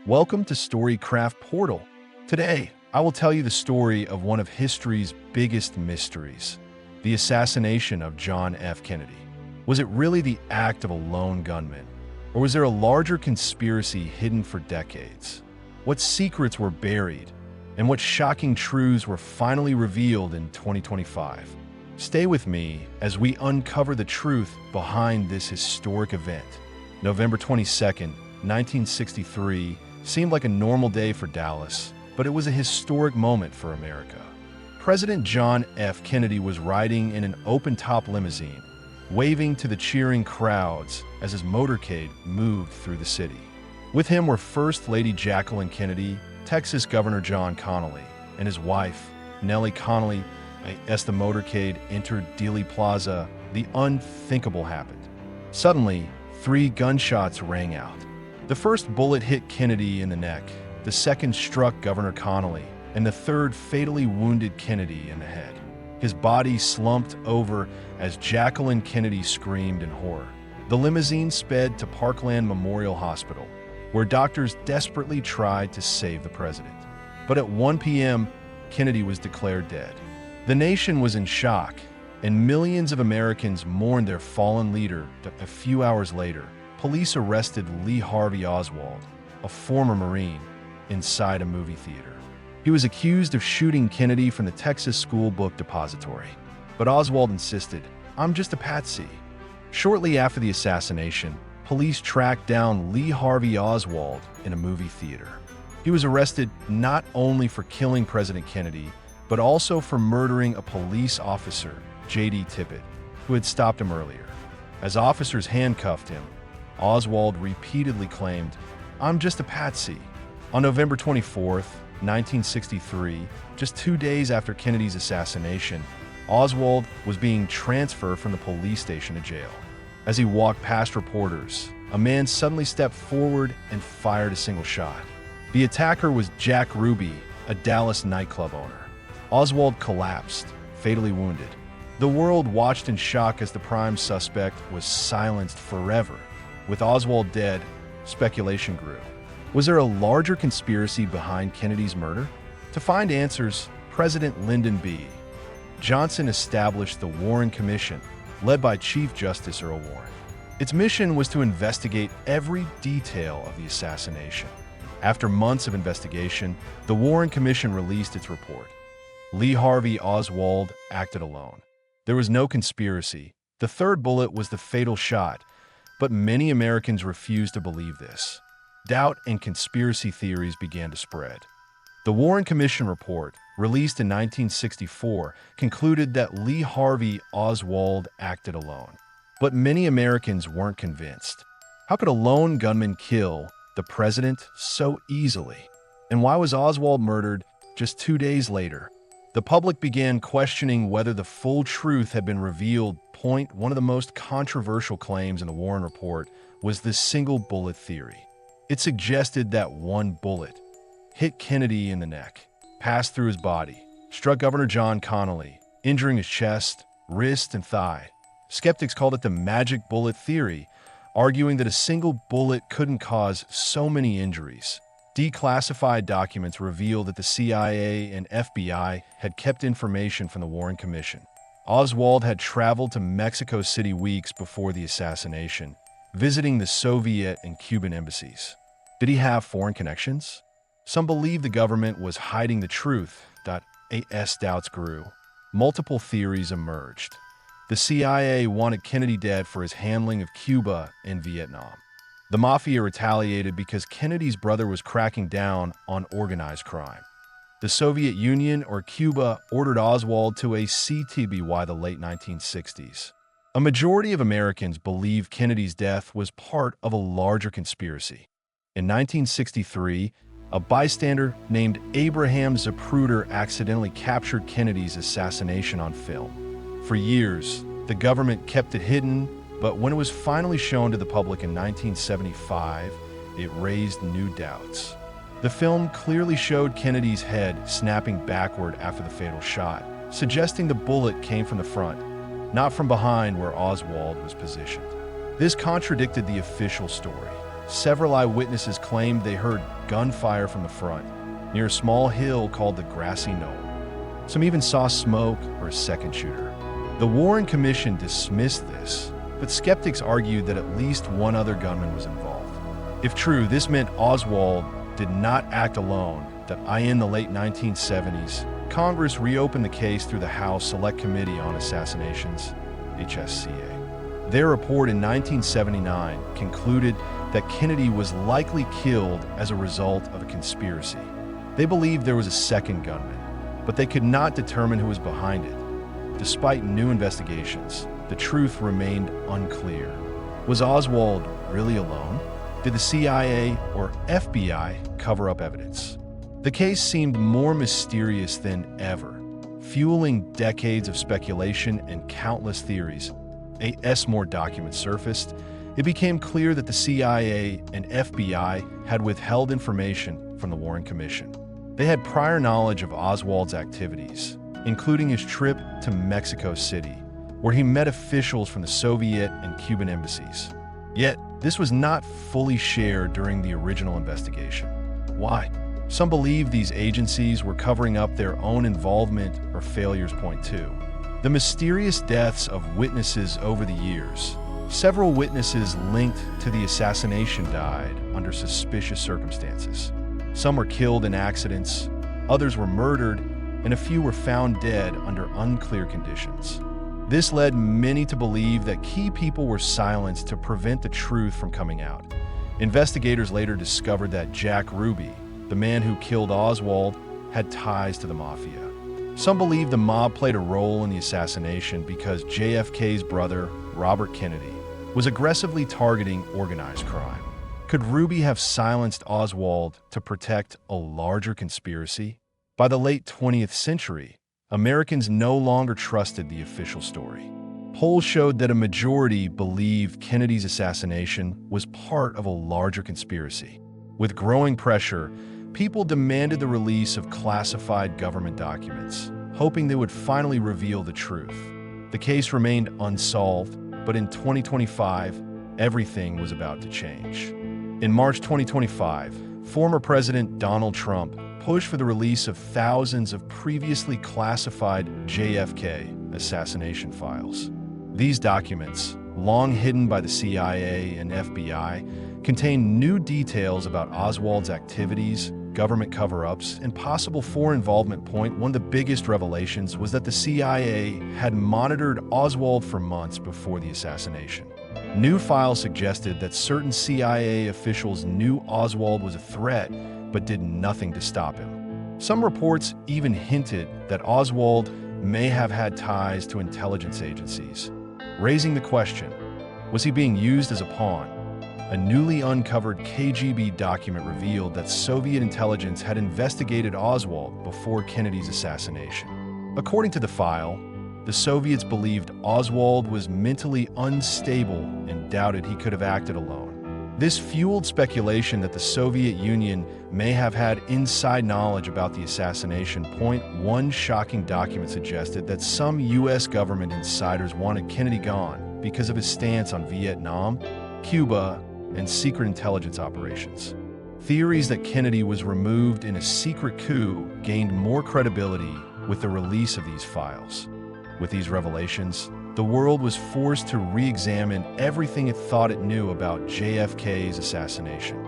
Welcome to Storycraft Portal. Today, I will tell you the story of one of history's biggest mysteries, the assassination of John F. Kennedy. Was it really the act of a lone gunman, or was there a larger conspiracy hidden for decades? What secrets were buried, and what shocking truths were finally revealed in 2025? Stay with me as we uncover the truth behind this historic event. November 22nd, 1963 seemed like a normal day for Dallas, but it was a historic moment for America. President John F. Kennedy was riding in an open-top limousine, waving to the cheering crowds as his motorcade moved through the city. With him were First Lady Jacqueline Kennedy, Texas Governor John Connally, and his wife, Nellie Connally. As the motorcade entered Dealey Plaza, the unthinkable happened. Suddenly, 3 gunshots rang out. The first bullet hit Kennedy in the neck, the second struck Governor Connally, and the third fatally wounded Kennedy in the head. His body slumped over as Jacqueline Kennedy screamed in horror. The limousine sped to Parkland Memorial Hospital, where doctors desperately tried to save the president. But at 1 p.m., Kennedy was declared dead. The nation was in shock, and millions of Americans mourned their fallen leader. A few hours later, police arrested Lee Harvey Oswald, a former Marine, inside a movie theater. He was accused of shooting Kennedy from the Texas School Book Depository. But Oswald insisted, "I'm just a patsy." Shortly after the assassination, police tracked down Lee Harvey Oswald in a movie theater. He was arrested not only for killing President Kennedy, but also for murdering a police officer, J.D. Tippit, who had stopped him earlier. As officers handcuffed him, Oswald repeatedly claimed, "I'm just a patsy." On November 24th, 1963, just 2 days after Kennedy's assassination, Oswald was being transferred from the police station to jail. As he walked past reporters, a man suddenly stepped forward and fired a single shot. The attacker was Jack Ruby, a Dallas nightclub owner. Oswald collapsed, fatally wounded. The world watched in shock as the prime suspect was silenced forever. With Oswald dead, speculation grew. Was there a larger conspiracy behind Kennedy's murder? To find answers, President Lyndon B. Johnson established the Warren Commission, led by Chief Justice Earl Warren. Its mission was to investigate every detail of the assassination. After months of investigation, the Warren Commission released its report. Lee Harvey Oswald acted alone. There was no conspiracy. The third bullet was the fatal shot, but many Americans refused to believe this. Doubt and conspiracy theories began to spread. The Warren Commission report, released in 1964, concluded that Lee Harvey Oswald acted alone. But many Americans weren't convinced. How could a lone gunman kill the president so easily? And why was Oswald murdered just 2 days later? The public began questioning whether the full truth had been revealed. One of the most controversial claims in the Warren report was the single bullet theory. It suggested that one bullet hit Kennedy in the neck, passed through his body, struck Governor John Connally, injuring his chest, wrist, and thigh. Skeptics called it the magic bullet theory, arguing that a single bullet couldn't cause so many injuries. Declassified documents revealed that the CIA and FBI had kept information from the Warren Commission. Oswald had traveled to Mexico City weeks before the assassination, visiting the Soviet and Cuban embassies. Did he have foreign connections? Some believed the government was hiding the truth. As doubts grew, multiple theories emerged. The CIA wanted Kennedy dead for his handling of Cuba and Vietnam. The Mafia retaliated because Kennedy's brother was cracking down on organized crime. The Soviet Union or Cuba ordered Oswald to a CTB by the late 1960s. A majority of Americans believed Kennedy's death was part of a larger conspiracy. In 1963, a bystander named Abraham Zapruder accidentally captured Kennedy's assassination on film. For years, the government kept it hidden, but when it was finally shown to the public in 1975, it raised new doubts. The film clearly showed Kennedy's head snapping backward after the fatal shot, suggesting the bullet came from the front, not from behind where Oswald was positioned. This contradicted the official story. several eyewitnesses claimed they heard gunfire from the front, near a small hill called the Grassy Knoll. Some even saw smoke or a second shooter. The Warren Commission dismissed this, but skeptics argued that at least one other gunman was involved. If true, this meant Oswald did not act alone, that in the late 1970s, Congress reopened the case through the House Select Committee on Assassinations, HSCA. Their report in 1979 concluded that Kennedy was likely killed as a result of a conspiracy. They believed there was a second gunman, but they could not determine who was behind it. Despite new investigations, the truth remained unclear. Was Oswald really alone? Did the CIA or FBI cover up evidence? The case seemed more mysterious than ever, fueling decades of speculation and countless theories. As more documents surfaced, it became clear that the CIA and FBI had withheld information from the Warren Commission. They had prior knowledge of Oswald's activities, including his trip to Mexico City, where he met officials from the Soviet and Cuban embassies. Yet, this was not fully shared during the original investigation. Why? Some believe these agencies were covering up their own involvement or failures. Point 2. The mysterious deaths of witnesses over the years. Several witnesses linked to the assassination died under suspicious circumstances. Some were killed in accidents, others were murdered, and a few were found dead under unclear conditions. This led many to believe that key people were silenced to prevent the truth from coming out. Investigators later discovered that Jack Ruby, the man who killed Oswald, had ties to the mafia. Some believe the mob played a role in the assassination because JFK's brother, Robert Kennedy, was aggressively targeting organized crime. Could Ruby have silenced Oswald to protect a larger conspiracy? By the late 20th century, Americans no longer trusted the official story. Polls showed that a majority believed Kennedy's assassination was part of a larger conspiracy. With growing pressure, people demanded the release of classified government documents, hoping they would finally reveal the truth. The case remained unsolved, but in 2025, everything was about to change. In March 2025, former President Donald Trump pushed for the release of thousands of previously classified JFK assassination files. These documents, long hidden by the CIA and FBI, contain new details about Oswald's activities, government cover-ups, and possible foreign involvement. One of the biggest revelations was that the CIA had monitored Oswald for months before the assassination. New files suggested that certain CIA officials knew Oswald was a threat, but did nothing to stop him. Some reports even hinted that Oswald may have had ties to intelligence agencies, raising the question, was he being used as a pawn? A newly uncovered KGB document revealed that Soviet intelligence had investigated Oswald before Kennedy's assassination. According to the file, the Soviets believed Oswald was mentally unstable and doubted he could have acted alone. This fueled speculation that the Soviet Union may have had inside knowledge about the assassination. One shocking document suggested that some U.S. government insiders wanted Kennedy gone because of his stance on Vietnam, Cuba, and secret intelligence operations. Theories that Kennedy was removed in a secret coup gained more credibility with the release of these files. With these revelations, the world was forced to re-examine everything it thought it knew about JFK's assassination.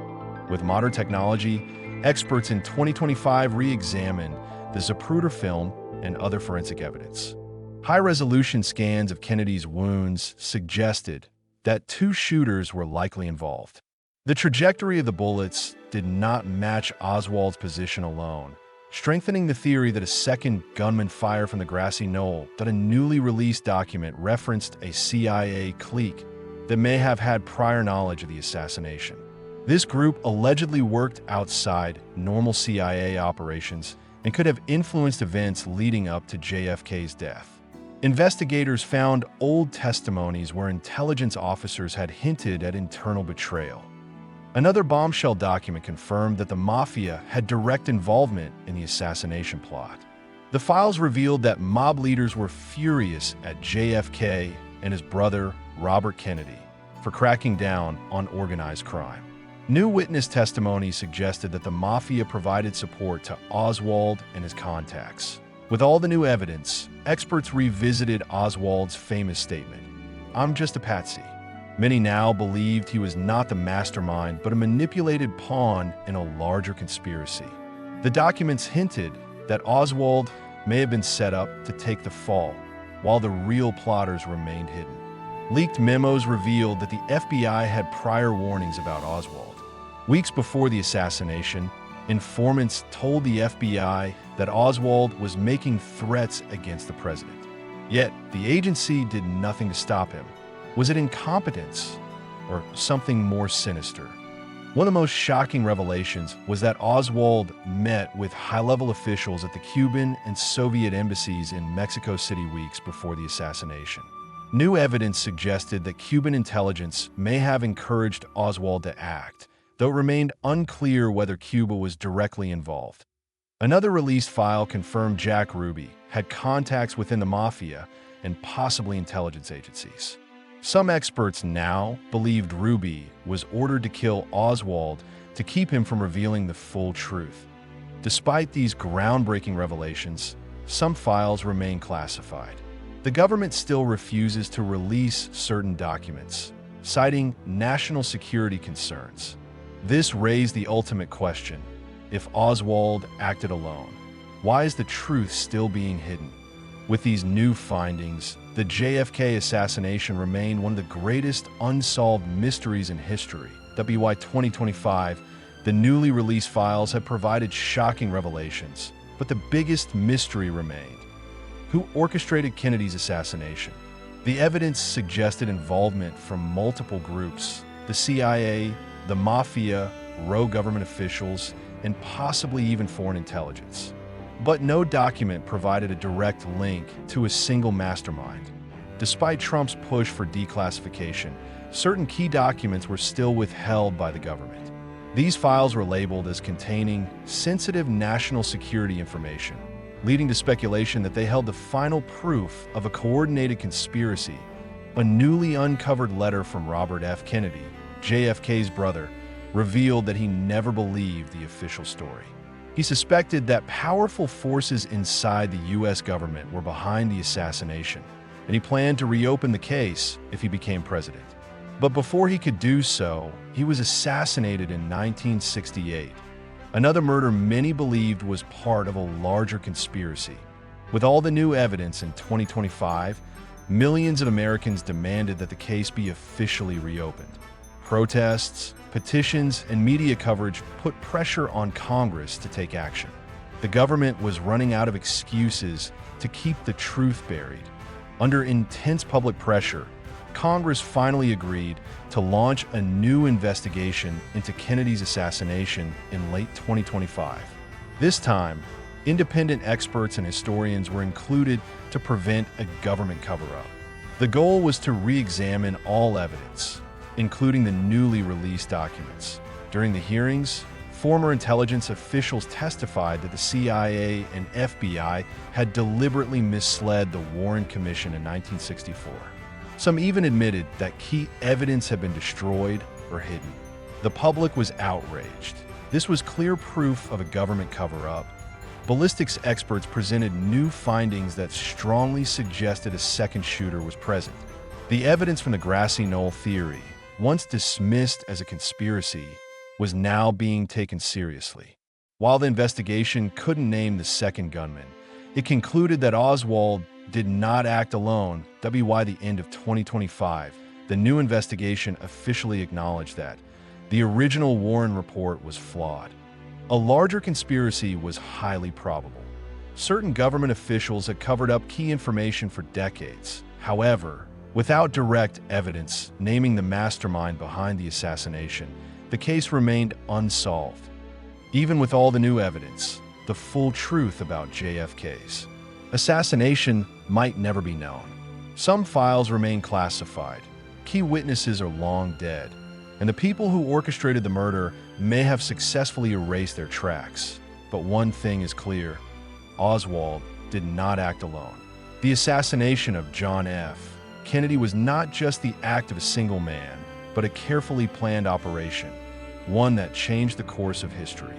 With modern technology, experts in 2025 re-examined the Zapruder film and other forensic evidence. High-resolution scans of Kennedy's wounds suggested that two shooters were likely involved. The trajectory of the bullets did not match Oswald's position alone, strengthening the theory that a second gunman fired from the Grassy Knoll. That a newly released document referenced a CIA clique that may have had prior knowledge of the assassination. This group allegedly worked outside normal CIA operations and could have influenced events leading up to JFK's death. Investigators found old testimonies where intelligence officers had hinted at internal betrayal. Another bombshell document confirmed that the mafia had direct involvement in the assassination plot. The files revealed that mob leaders were furious at JFK and his brother, Robert Kennedy, for cracking down on organized crime. New witness testimony suggested that the mafia provided support to Oswald and his contacts. With all the new evidence, experts revisited Oswald's famous statement, "I'm just a patsy." Many now believed he was not the mastermind, but a manipulated pawn in a larger conspiracy. The documents hinted that Oswald may have been set up to take the fall, while the real plotters remained hidden. Leaked memos revealed that the FBI had prior warnings about Oswald. Weeks before the assassination, informants told the FBI that Oswald was making threats against the president. Yet, the agency did nothing to stop him. Was it incompetence or something more sinister? One of the most shocking revelations was that Oswald met with high-level officials at the Cuban and Soviet embassies in Mexico City weeks before the assassination. New evidence suggested that Cuban intelligence may have encouraged Oswald to act, though it remained unclear whether Cuba was directly involved. Another released file confirmed Jack Ruby had contacts within the mafia and possibly intelligence agencies. Some experts now believed Ruby was ordered to kill Oswald to keep him from revealing the full truth. Despite these groundbreaking revelations, some files remain classified. The government still refuses to release certain documents, citing national security concerns. This raised the ultimate question: if Oswald acted alone, why is the truth still being hidden? With these new findings, the JFK assassination remained one of the greatest unsolved mysteries in history. WY 2025, the newly released files have provided shocking revelations, but the biggest mystery remained. Who orchestrated Kennedy's assassination? The evidence suggested involvement from multiple groups: the CIA, the mafia, rogue government officials, and possibly even foreign intelligence. But no document provided a direct link to a single mastermind. Despite Trump's push for declassification, certain key documents were still withheld by the government. These files were labeled as containing sensitive national security information, leading to speculation that they held the final proof of a coordinated conspiracy. A newly uncovered letter from Robert F. Kennedy, JFK's brother, revealed that he never believed the official story. He suspected that powerful forces inside the U.S. government were behind the assassination, and he planned to reopen the case if he became president. But before he could do so, he was assassinated in 1968, another murder many believed was part of a larger conspiracy. With all the new evidence in 2025, millions of Americans demanded that the case be officially reopened. Protests, petitions, and media coverage put pressure on Congress to take action. The government was running out of excuses to keep the truth buried. Under intense public pressure, Congress finally agreed to launch a new investigation into Kennedy's assassination in late 2025. This time, independent experts and historians were included to prevent a government cover-up. The goal was to re-examine all evidence, including the newly released documents. During the hearings, former intelligence officials testified that the CIA and FBI had deliberately misled the Warren Commission in 1964. Some even admitted that key evidence had been destroyed or hidden. The public was outraged. This was clear proof of a government cover-up. Ballistics experts presented new findings that strongly suggested a second shooter was present. The evidence from the grassy knoll theory, once dismissed as a conspiracy, was now being taken seriously. While the investigation couldn't name the second gunman, it concluded that Oswald did not act alone. By the end of 2025, the new investigation officially acknowledged that the original Warren report was flawed. A larger conspiracy was highly probable. Certain government officials had covered up key information for decades. However, without direct evidence naming the mastermind behind the assassination, the case remained unsolved. Even with all the new evidence, the full truth about JFK's assassination might never be known. Some files remain classified, key witnesses are long dead, and the people who orchestrated the murder may have successfully erased their tracks. But one thing is clear: Oswald did not act alone. The assassination of John F. Kennedy was not just the act of a single man, but a carefully planned operation. one that changed the course of history.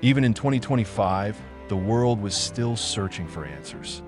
Even in 2025, the world was still searching for answers.